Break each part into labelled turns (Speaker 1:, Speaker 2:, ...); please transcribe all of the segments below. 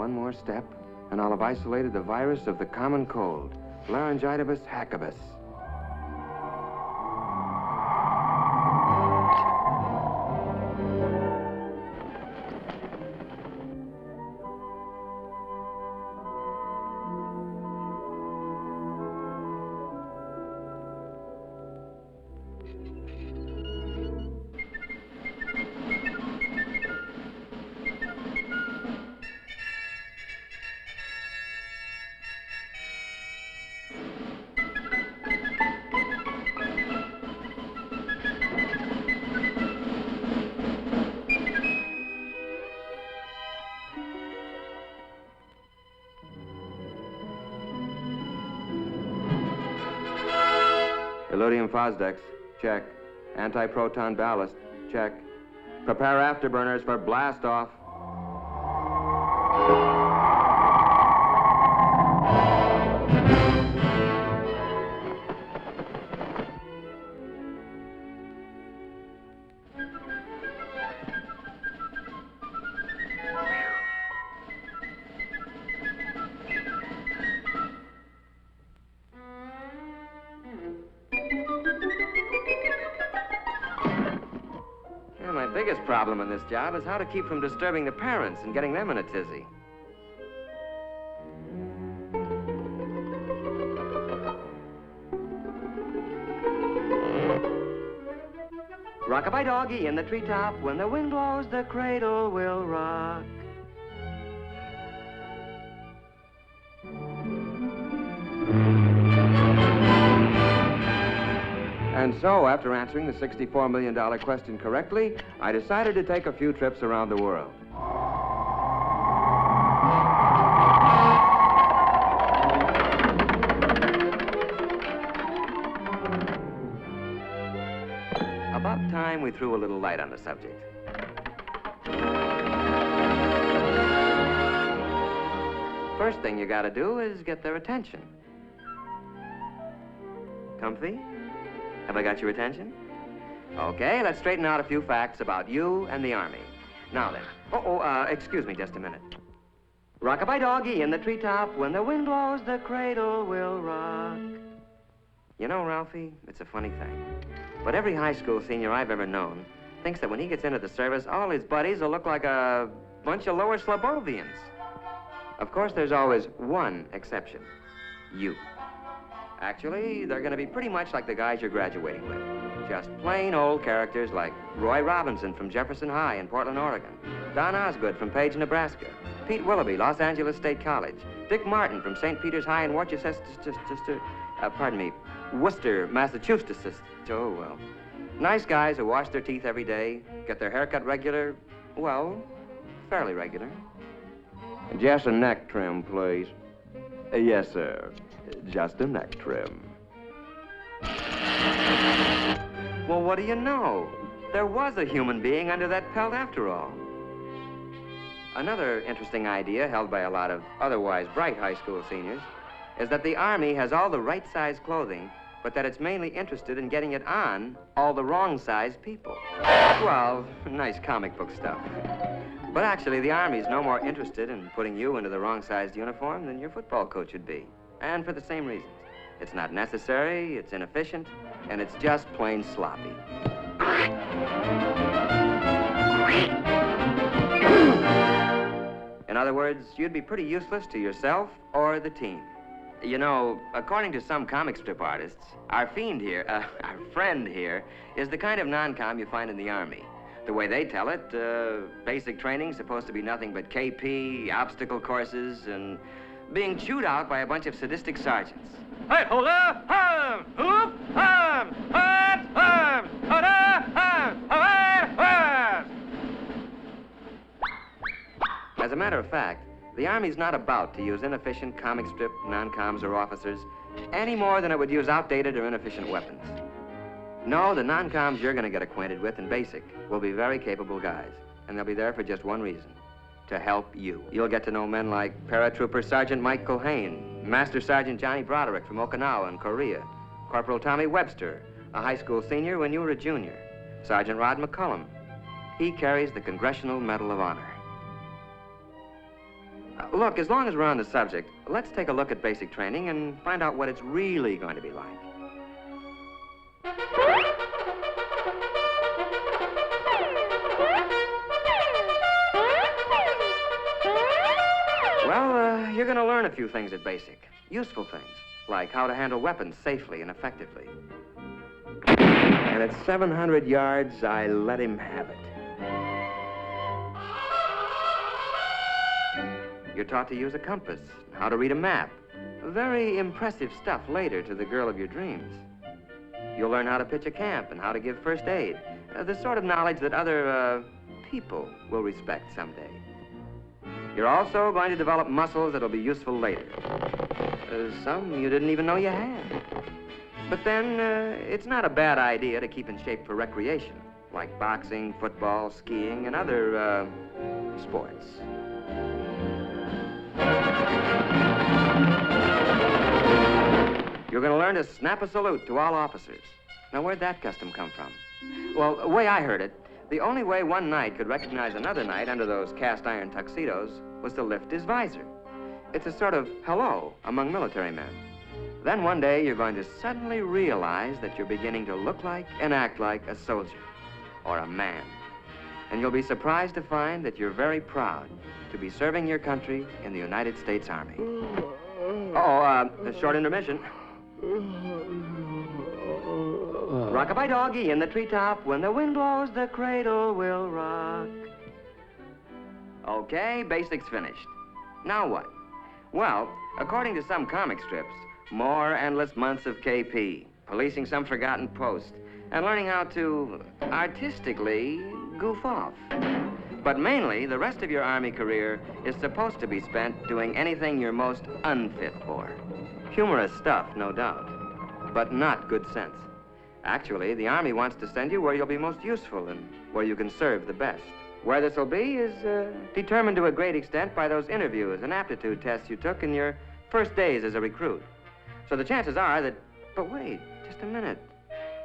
Speaker 1: one more step, and I'll have isolated the virus of the common cold, Laryngitis hackibus. Illudium Fosdex, check. Anti-proton ballast, check. Prepare afterburners for blast off. My biggest problem in this job is how to keep from disturbing the parents and getting them in a tizzy. Rock-a-bye doggy in the treetop, when the wind blows, the cradle will rock. And so, after answering the $64 million question correctly, I decided to take a few trips around the world. About time we threw a little light on the subject. First thing you gotta do is get their attention. Comfy? Have I got your attention? Okay, let's straighten out a few facts about you and the Army. Now then. Excuse me just a minute. Rock-a-bye doggy in the treetop, when the wind blows, the cradle will rock. You know, Ralphie, it's a funny thing, but every high school senior I've ever known thinks that when he gets into the service, all his buddies will look like a bunch of lower Slobovians. Of course, there's always one exception. You. Actually, they're going to be pretty much like the guys you're graduating with. Just plain old characters like Roy Robinson from Jefferson High in Portland, Oregon, Don Osgood from Page, Nebraska, Pete Willoughby, Los Angeles State College, Dick Martin from St. Peter's High in Worcester, Worcester, Massachusetts. Oh, well. Nice guys who wash their teeth every day, get their hair cut regular, well, fairly regular. Just a neck trim, please. Yes, sir. Just a neck trim. Well, what do you know? There was a human being under that pelt after all. Another interesting idea held by a lot of otherwise bright high school seniors is that the Army has all the right size clothing, but that it's mainly interested in getting it on all the wrong size people. Well, nice comic book stuff. But actually, the Army's no more interested in putting you into the wrong-sized uniform than your football coach would be. And for the same reasons. It's not necessary, it's inefficient, and it's just plain sloppy. In other words, you'd be pretty useless to yourself or the team. You know, according to some comic strip artists, our friend here, is the kind of non-com you find in the Army. The way they tell it, basic training's supposed to be nothing but KP, obstacle courses, and being chewed out by a bunch of sadistic sergeants. Hey, hold up! Arm! Hoop! Arm! Arm! Arm! Hold up! Arm! Arm! As a matter of fact, the Army's not about to use inefficient comic strip non-coms or officers any more than it would use outdated or inefficient weapons. No, the non-coms you're going to get acquainted with in basic will be very capable guys, and they'll be there for just one reason. To help you. You'll get to know men like Paratrooper Sergeant Mike Culhane, Master Sergeant Johnny Broderick from Okinawa in Korea, Corporal Tommy Webster, a high school senior when you were a junior, Sergeant Rod McCullum. He carries the Congressional Medal of Honor. Look, as long as we're on the subject, let's take a look at basic training and find out what it's really going to be like. Well, you're going to learn a few things at basic. Useful things, like how to handle weapons safely and effectively. And at 700 yards, I let him have it. You're taught to use a compass, how to read a map. Very impressive stuff later to the girl of your dreams. You'll learn how to pitch a camp and how to give first aid. The sort of knowledge that other, people will respect someday. You're also going to develop muscles that'll be useful later. Some you didn't even know you had. But then, it's not a bad idea to keep in shape for recreation, like boxing, football, skiing, and other, sports. You're going to learn to snap a salute to all officers. Now, where'd that custom come from? Well, the way I heard it, the only way one knight could recognize another knight under those cast-iron tuxedos was to lift his visor. It's a sort of hello among military men. Then one day, you're going to suddenly realize that you're beginning to look like and act like a soldier or a man. And you'll be surprised to find that you're very proud to be serving your country in the United States Army. A short intermission. Rock-a-bye doggy in the treetop. When the wind blows, the cradle will rock. Okay, basics finished. Now what? Well, according to some comic strips, more endless months of KP, policing some forgotten post, and learning how to artistically goof off. But mainly, the rest of your Army career is supposed to be spent doing anything you're most unfit for. Humorous stuff, no doubt, but not good sense. Actually, the Army wants to send you where you'll be most useful and where you can serve the best. Where this will be is determined to a great extent by those interviews and aptitude tests you took in your first days as a recruit. So the chances are that... But wait, just a minute.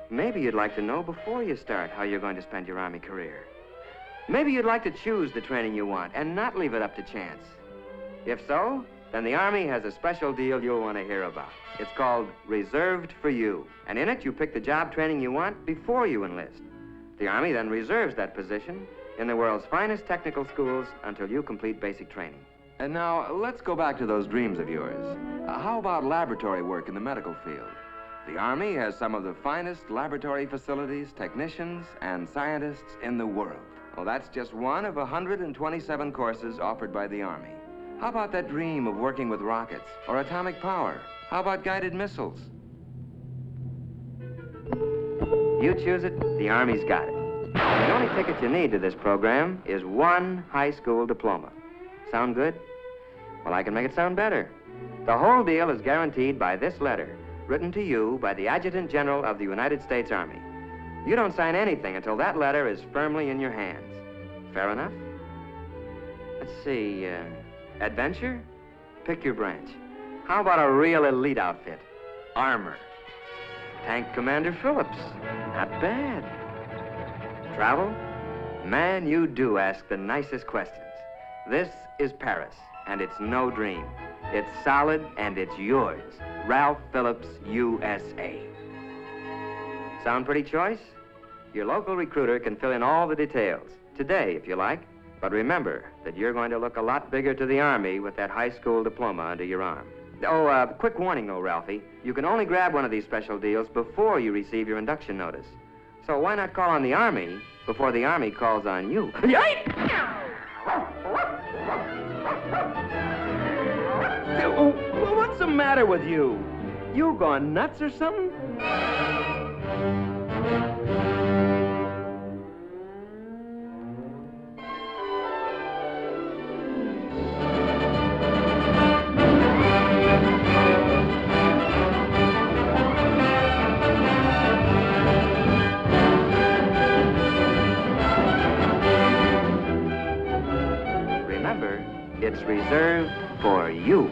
Speaker 1: Maybe you'd like to know before you start how you're going to spend your Army career. Maybe you'd like to choose the training you want and not leave it up to chance. If so, then the Army has a special deal you'll want to hear about. It's called Reserved for You. And in it, you pick the job training you want before you enlist. The Army then reserves that position in the world's finest technical schools until you complete basic training.
Speaker 2: And now, let's go back to those dreams of yours. How about laboratory work in the medical field? The Army has some of the finest laboratory facilities, technicians, and scientists in the world. Well, that's just one of 127 courses offered by the Army. How about that dream of working with rockets or atomic power? How about guided missiles?
Speaker 1: You choose it, the Army's got it. The only ticket you need to this program is one high school diploma. Sound good? Well, I can make it sound better. The whole deal is guaranteed by this letter, written to you by the Adjutant General of the United States Army. You don't sign anything until that letter is firmly in your hands. Fair enough? Let's see, adventure? Pick your branch. How about a real elite outfit? Armor. Tank Commander Phillips. Not bad. Travel? Man, you do ask the nicest questions. This is Paris, and it's no dream. It's solid, and it's yours. Ralph Phillips, USA. Sound pretty choice? Your local recruiter can fill in all the details. Today, if you like. But remember that you're going to look a lot bigger to the Army with that high school diploma under your arm. Oh, quick warning, though, Ralphie. You can only grab one of these special deals before you receive your induction notice. So why not call on the Army before the Army calls on you?
Speaker 2: What's the matter with you? You gone nuts or something?
Speaker 1: Remember, it's reserved for you.